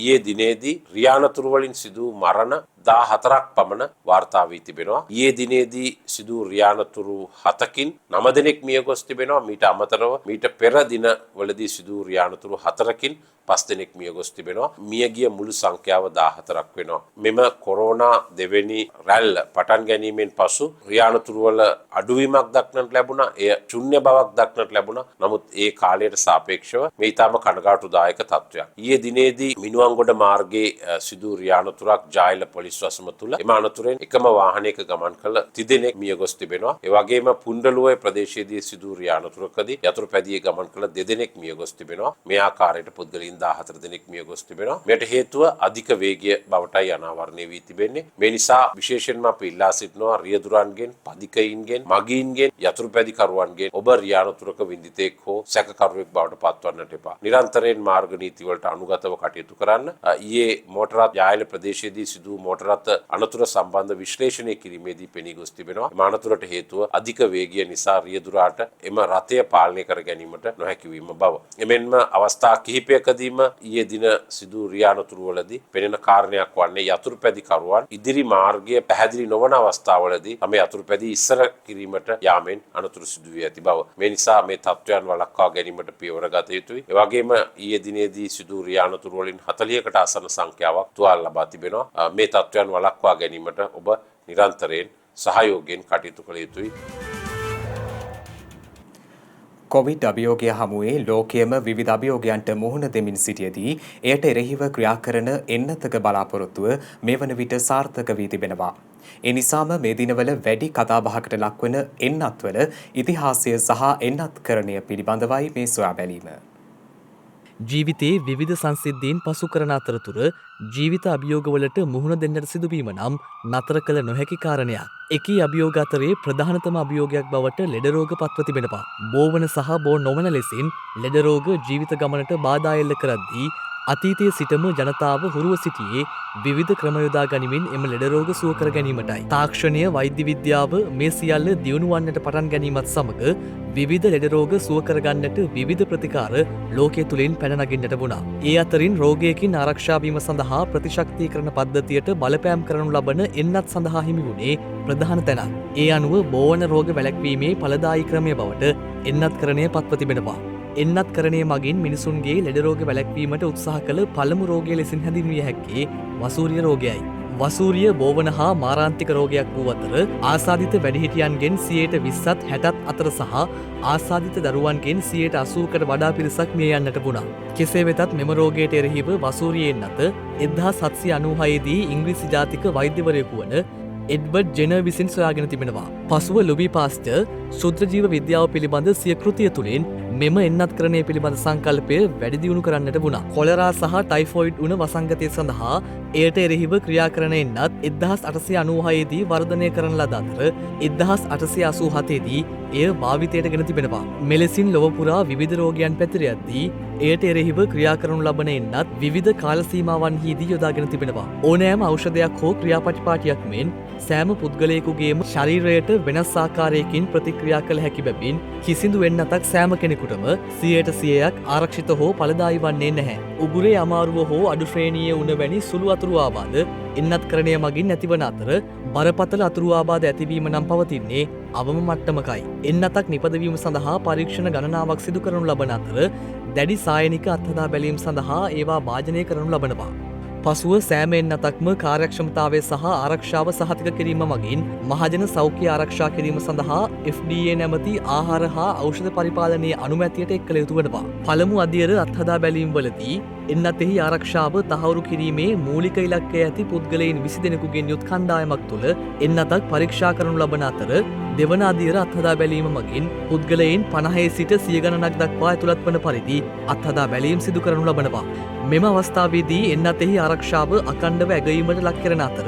ඊයේ දිනේදී රියානතුරු වලින් සිදු මරණ 14ක් පමණ වාර්තා වී තිබෙනවා. ඊයේ දිනේදී සිදු රියානතුරු 7කින් 9 දෙනෙක් මිය ගොස් තිබෙනවා. මීට අමතරව මීට පෙර දිනවලදී සිදු රියානතුරු 4කින් 5 දෙනෙක් මිය ගොස් තිබෙනවා. මියගිය මුළු සංඛ්‍යාව 14ක් වෙනවා. මෙම කොරෝනා දෙවෙනි රැල්ල පටන් ගැනීමෙන් පසු රියානතුරු වල අඩුවීමක් දක්නට ලැබුණා. එය ශුන්‍ය බවක් දක්නට ලැබුණා. නමුත් ඒ කාලයට සාපේක්ෂව මේ ඊටම කනගාටුදායක තත්ත්වයක්. ඊයේ දිනේදී මිනුවන්ගොඩ මාර්ගයේ සිදු රියානතුරක් ජායල පොලිස් වසම තුළ එම අනතුරෙන් එකම වාහනයක ගමන් කළ 30 දෙනෙක් මිය ගොස් තිබෙනවා. ඒ වගේම පුණ්ඩලුවේ ප්‍රදේශයේදී සිදු රියානතුරකදී යතුරුපැදියේ ගමන් කළ 2 දෙනෙක් මිය ගොස් තිබෙනවා. මේ ආකාරයට පුද්ගලයන් 14 දෙනෙක් මිය ගොස් තිබෙනවා. මෙයට හේතුව අධික වේගය බවටයි අනාවරණය වී තිබෙන්නේ. මේ නිසා විශේෂයෙන්ම අපි ඉල්ලා සිටිනවා රියදුරන්ගෙන්, පදිකයින්ගෙන්, මගීන්ගෙන්, යතුරුපැදිකරුවන්ගෙන් ඔබ රියානතුරක විඳිතෙක් හෝ සැකකරුවෙක් බවට පත්වන්නට එපා. නිරන්තරයෙන් මාර්ග නීති වලට අනුගතව කටයුතු කරන්න. ඊයේ මෝටරත් යායල ප්‍රදේශයේදී සිදු මෝටරත් අනතුර සම්බන්ධ විශ්ලේෂණය කිරීමේදී පෙනී ගොස් තිබෙනවා. එම අනතුරට හේතුව අධික වේගය නිසා රියදුරාට එම රථය පාලනය කර ගැනීමට නොහැකි වීම බව. එමෙන්ම අවස්ථා කිහිපයකදීම ඊයේ දින සිදු රියානතුරු වලදී පෙනෙන කාරණයක් වන්නේ යතුරුපැදිකරුවන් ඉදිරි මාර්ගය පැහැදිලි නොවන අවස්ථාවලදී තම යතුරුපැදි ඉස්සර කිරීමට යාමෙන් අනතුරු සිදු වී ඇති බව. මේ නිසා මේ තත්ත්වයන් වළක්වා ගැනීමට පියවර ගත යුතුයි. ඒ වගේම ඊයේ දිනේදී සිදු රියානතුරු වලින් 40කට ආසන්න සංඛ්‍යාවක් තුවාල ලබා තිබෙනවා. මේ තත්ත්වයන් වළක්වා ගැනීමට ඔබ නිරන්තරයෙන් සහයෝගයෙන් කටයුතු කළ යුතුයි. කොවිඩ් අභියෝගය හමුවේ ලෝකයේම විවිධ අභියෝගයන්ට මුහුණ දෙමින් සිටියදී එයට එරෙහිව ක්‍රියා කරන එන්නතක බලාපොරොත්තුව මේ වන විට සාර්ථක වී තිබෙනවා. ඒ නිසාම මේ දිනවල වැඩි කතාබහකට ලක්වන එන්නත්වල ඉතිහාසය සහ එන්නත්කරණය පිළිබඳවයි මේ සොයා බැලීම. ජීවිතයේ විවිධ සංසිද්ධීන් පසු කරන අතරතුර ජීවිත අභියෝගවලට මුහුණ දෙන්නට සිදුවීම නම් නතර කළ නොහැකි කාරණයක්. එකී අභියෝග අතරේ ප්‍රධානතම අභියෝගයක් බවට ලෙඩ රෝග පත්ව තිබෙනවා. බෝවන සහ බෝ නොවන ලෙසින් ලෙඩ රෝග ජීවිත ගමනට බාධා එල්ල කරද්දී අතීතයේ සිටම ජනතාව හුරුව සිටියේ විවිධ ක්‍රම යොදා ගනිමින් එම ලෙඩ රෝග සුව කර ගැනීමටයි. තාක්ෂණය, වෛද්‍ය විද්‍යාව මේ සියල්ල දියුණු වන්නට පටන් ගැනීමත් සමග විවිධ ලෙඩ රෝග සුව කරගන්නට විවිධ ප්‍රතිකාර ලෝකයේ තුලින් පැන නගින්නට වුණා. ඒ අතරින් රෝගයකින් ආරක්ෂා වීම සඳහා ප්‍රතිශක්තිකරණ පද්ධතියට බලපෑම් කරනු ලබන එන්නත් සඳහා හිමි වුණේ ප්‍රධාන තැනක්. ඒ අනුව බෝවන රෝග වැළැක්වීමේ ඵලදායී ක්‍රමය බවට එන්නත්කරණය පත්ව තිබෙනවා. එන්නත්කරණය මගින් මිනිසුන්ගේ ලෙඩ රෝග වැළැක්වීමට උත්සාහ කළ පළමු රෝගය ලෙසින් හැඳින්විය හැක්කේ වසූරිය රෝගයයි. වසූරිය බෝවන හා මාරාන්තික රෝගයක් වූ අතර ආසාදිත වැඩිහිටියන්ගෙන් 20%ත් 60ත් අතර සහ ආසාදිත දරුවන්ගෙන් 80%කට වඩා පිරිසක් මිය යන්නට වුණා. කෙසේ වෙතත් මෙම රෝගයට එරෙහිව වසූරියෙන් අත 1796 දී ඉංග්‍රීසි ජාතික වෛද්‍යවරයෙකු වන එඩ්වඩ් ජෙනර් විසින් සොයාගෙන තිබෙනවා. පසුව ලුබී පාස්ටර් ශුද්‍රජීව විද්‍යාව පිළිබඳ සිය කෘතිය තුළින් මෙම එන්නත්කරණය පිළිබඳ සංකල්පය වැඩි දියුණු කරන්නට වුණා. කොලරා සහ ටයිෆොයිඩ් වුණ වසංගතය සඳහා එයට එරෙහිව ක්‍රියා කරන එන්නත් 1896 දී වර්ධනය කරන ලද අතර 1887 දී එය භාවිතයට ගෙන තිබෙනවා. මෙලෙසින් ලොව පුරා විවිධ රෝගයන් පැතිර යද්දී එයට එරෙහිව ක්‍රියා කරනු ලබන එන්නත් විවිධ කාල සීමාවන්හිදී යොදාගෙන තිබෙනවා. ඕනෑම ఔෂධයක් හෝ ක්‍රියාපටිපාටියක් මෙන් සෑම පුද්ගලයෙකුගේම ශරීරයට වෙනස් ආකාරයකින් ප්‍රතික්‍රියා කළ හැකි බැවින් කිසිදු වෙන්නතක් සෑම කෙනෙකුටම 100%ක් ආරක්ෂිත හෝ ඵලදායී වන්නේ නැහැ. උගුරේ අමාරුව හෝ අඩු ශ්‍රේණියේ උණ වැනි සුළු අතුරු ආබාධ එන්නත්කරණය මගින් නැතිවන අතර බරපතල අතුරු ආබාධ ඇතිවීම නම් පවතින්නේ අවම මට්ටමකයි. එන්නතක් නිපදවීම සඳහා පරීක්ෂණ ගණනාවක් සිදු කරනු ලබන අතර දැඩි සායනික අත්හදා බැලීම් සඳහා ඒවා භාජනය කරනු ලබනවා. පසුව සෑම එන්නතක්ම කාර්යක්ෂමතාවය සහ ආරක්ෂාව සහතික කිරීම මගින් මහජන සෞඛ්‍ය ආරක්ෂා කිරීම සඳහා FDA නැමැති ආහාර හා ඖෂධ පරිපාලනයේ අනුමැතියට එක් කළ යුතු වනවා. පළමු අදියර අත්හදා බැලීම් වලදී එන්නතෙහි ආරක්ෂාව තහවුරු කිරීමේ මූලික ඉලක්කය ඇති පුද්ගලයන් 20 දෙනෙකුගෙන් යුත් කණ්ඩායමක් තුළ එන්නතක් පරීක්ෂා කරනු ලබන අතර දෙවන අදියර අත්හදා බැලීම මගින් පුද්ගලයන් 50 සිට 100 ගණනක් දක්වා ඇතුළත් වන පරිදි අත්හදා බැලීම් සිදු කරනු ලබනවා. මෙම අවස්ථාවේදී එන්නතෙහි ආරක්ෂාව අඛණ්ඩව ඇගයීමට ලක් කරන අතර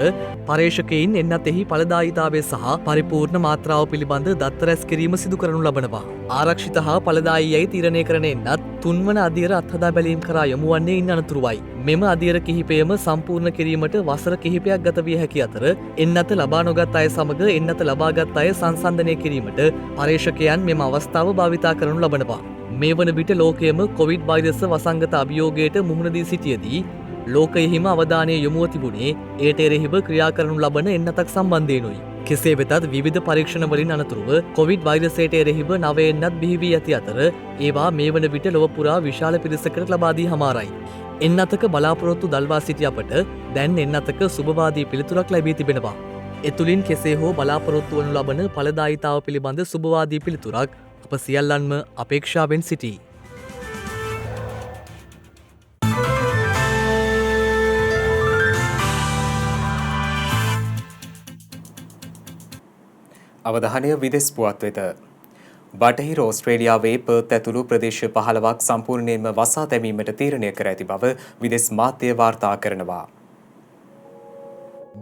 පර්යේෂකයින් එන්නතෙහි ඵලදායීතාවය සහ පරිපූර්ණ මාත්‍රාව පිළිබඳ දත්ත රැස් කිරීම සිදු කරනු ලබනවා. ආරක්ෂිත හා ඵලදායී යයි තීරණය කරන එන්නත් තුන්වන අදියර අත්හදා බැලීම් කරා යොමු වන්නේ ඉන් අනතුරුවයි. මෙම අදියර කිහිපයම සම්පූර්ණ කිරීමට වසර කිහිපයක් ගත විය හැකි අතර එන්නත ලබා නොගත් අය සමග එන්නත ලබාගත් අය සංසන්දනය කිරීමට පර්යේෂකයන් මෙම අවස්ථාව භාවිතා කරනු ලබනවා. මේ වන විට ලෝකයම කොවිඩ් වෛරස වසංගත අභියෝගයට මුහුණ දී සිටියදී ලෝකයෙහිම අවධානය යොමුව තිබුණේ එයට එරෙහිව ක්‍රියා කරනු ලබන එන්නතක් සම්බන්ධයෙනුයි. කෙසේ වෙතත් විවිධ පරීක්ෂණ වලින් අනතුරුව කොවිඩ් වෛරසයට එරෙහිව නව එන්නත් බිහි වී ඇති අතර ඒවා මේ වන විට ලොව පුරා විශාල පිරිසකට ලබා දී හමාරයි. එන්නතක බලාපොරොත්තු දල්වා සිටි අපට දැන් එන්නතක සුබවාදී පිළිතුරක් ලැබී තිබෙනවා. එතුලින් කෙසේ හෝ බලාපොරොත්තු වනු ලබන ඵලදායීතාව පිළිබඳ සුබවාදී පිළිතුරක් අප සියල්ලන්ම අපේක්ෂාවෙන් සිටී. අවධානය විදෙස් පුවත් වෙත. බටහිර ඕස්ට්‍රේලියාවේ පර්ත් ඇතුළු ප්‍රදේශ 15ක් සම්පූර්ණයෙන්ම වසා දැමීමට තීරණය කර ඇති බව විදෙස් මාධ්‍ය වාර්තා කරනවා.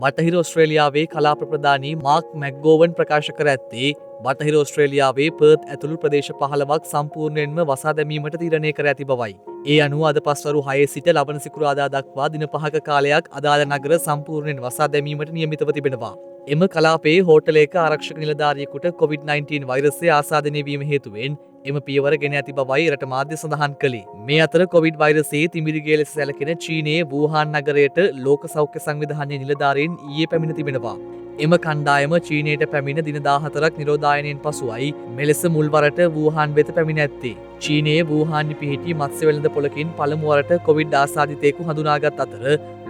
බටහිර ඕස්ට්‍රේලියාවේ කලාප ප්‍රධානී මාර්ක් මැක්ගෝවන් ප්‍රකාශ කර ඇත්තේ බටහිර ඕස්ට්‍රේලියාවේ පර්ත් ඇතුළු ප්‍රදේශ 15ක් සම්පූර්ණයෙන්ම වසා දැමීමට තීරණය කර ඇති බවයි. ඒ අනුව අද පස්වරු 6 සිට ලබන සිකුරාදා දක්වා දින 5ක කාලයක් අදාළ නගර සම්පූර්ණයෙන් වසා දැමීමට නියමිතව තිබෙනවා. එම කලාපයේ හෝටලයක ආරක්ෂක නිලධාරියෙකුට COVID-19 වෛරසය ආසාදනය වීම හේතුවෙන් එම පියවර ගෙන ඇති බවයි රට මාධ්‍ය සඳහන් කළේ. මේ අතර කොවිඩ් වෛරසයේ තිමිරගේ ලෙස සැලකෙන චීනයේ වූහාන් නගරයට ලෝක සෞඛ්‍ය සංවිධානයේ නිලධාරීන් ඊයේ පැමිණ තිබෙනවා. එම කණ්ඩායම චීනයට පැමිණ දින 14ක් නිරෝධායනයෙන් පසුවයි මෙලෙස මුල්වරට වූහාන් වෙත පැමිණ ඇත්තේ. චීනයේ වූහාන් පිහිටි මත්ස්‍ය වෙළඳ පොලකින් පළමු වරට කොවිඩ් ආසාදිතයෙකු හඳුනාගත් අතර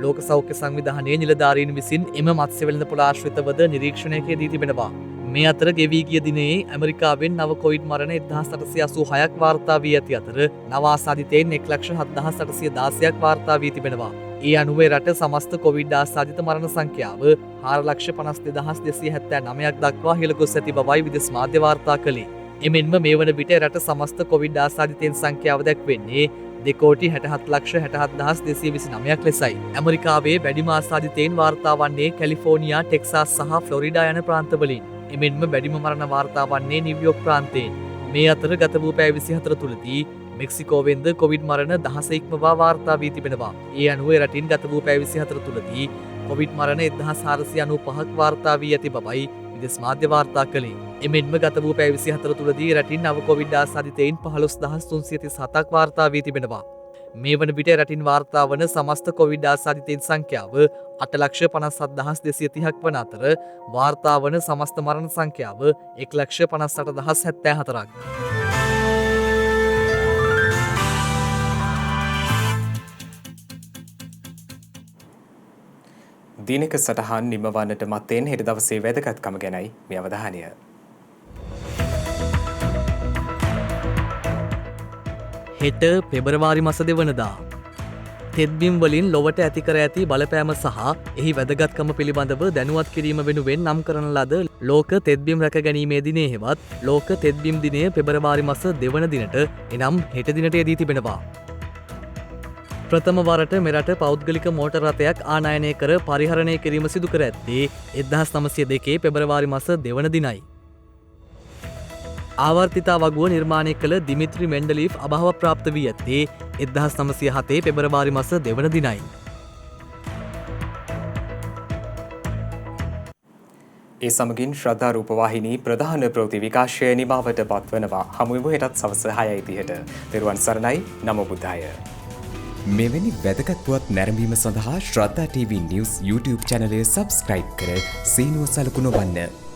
ලෝක සෞඛ්‍ය සංවිධානයේ නිලධාරීන් විසින් එම මත්ස්‍ය වෙළඳ පොළ ආශ්‍රිතවද නිරීක්ෂණයක දී තිබෙනවා. මේ අතර ගෙවී ගිය දිනේ ඇමරිකාවෙන් නව කොවිඩ් මරණ 1886ක් වාර්තා වී ඇති අතර නව ආසාදිතයින් 1,78,816ක් වාර්තා වී තිබෙනවා. ඒ අනුව රට සමස්ත කොවිඩ් ආසාදිත මරණ සංඛ්‍යාව 4,52,279ක් දක්වා ඉහළ ගොස් ඇති බවයි විදෙස් මාධ්‍ය වාර්තා කළේ. එමෙන්ම මේ වන විට රට සමස්ත කොවිඩ් ආසාදිතයින් සංඛ්‍යාව දැක්වෙන්නේ 2,67,67,229ක් ලෙසයි. ඇමරිකාවේ වැඩිම ආසාදිතයින් වාර්තා වන්නේ කැලිෆෝනියා, ටෙක්සාස් සහ ෆ්ලොරිඩා යන ප්‍රාන්තවලින්. එමෙන්ම වැඩිම මරණ වාර්තා වන්නේ නිව්යෝක් ප්‍රාන්තයෙන්. මේ අතර ගත වූ පැය 24 තුළදී මෙක්සිකෝවෙන්ද කොවිඩ් මරණ දහස ඉක්මවා වාර්තා වී තිබෙනවා. ඒ අනුව රටින් ගත වූ පැය 24 තුළදී කොවිඩ් මරණ 1495ක් වාර්තා වී ඇති බවයි විදෙස් මාධ්‍ය වාර්තා කළේ. එමෙන්ම ගත වූ පැය 24 තුළදී රටින් නව කොවිඩ් ආසාදිතයින් 15337ක් වාර්තා වී තිබෙනවා. මේ වන විට රටින් වාර්තා වන සමස්ත කොවිඩ් ආසාදිතයින් සංඛ්‍යාව 8,57,230ක් වන අතර වාර්තා වන සමස්ත මරණ සංඛ්‍යාව 1,58,074ක්. දිනක සටහන් නිමවන්නට මත්තෙන් හෙට දවසේ වැදගත්කම ගැනයි මේ අවධානය. හෙට පෙබරවාරි මස 2 වනදා තෙත්බිම් වලින් ලොවට ඇති කර ඇති බලපෑම සහ එහි වැදගත්කම පිළිබඳව දැනුවත් කිරීම වෙනුවෙන් නම් කරන ලද ලෝක තෙත්බිම් රැක ගැනීමේ දිනය හෙවත් ලෝක තෙත්බිම් දිනය පෙබරවාරි මස 2 වන දිනට එනම් හෙට දිනට යෙදී තිබෙනවා. ප්‍රථම වරට මෙරට පෞද්ගලික මෝටර් රථයක් ආනයනය කර පරිහරණය කිරීම සිදු කර ඇත්තේ 1902 පෙබරවාරි මස 2 වන දිනයි. ආවර්තිතා වගුව නිර්මාණය කළ දිමිත්‍රි මෙන්ඩලීෆ් අභාව ප්‍රාප්ත වී ඇත්තේ 1907 පෙබරවාරි මස 2 වන දිනයි. ඒ සමගින් ශ්‍රද්ධා රූපවාහිනී ප්‍රධාන ප්‍රවෘත්ති විකාශය නිමාවට පත්වනවා. හමුවෙමු හෙටත් සවස 6:30ට. තෙරුවන් සරණයි. නමෝ බුද්ධාය. මෙවැනි වැදගත් පුවත් නැරඹීම සඳහා ශ්‍රද්ධා TV News YouTube channel එක subscribe කර සීනුව සලකුණ වන්න.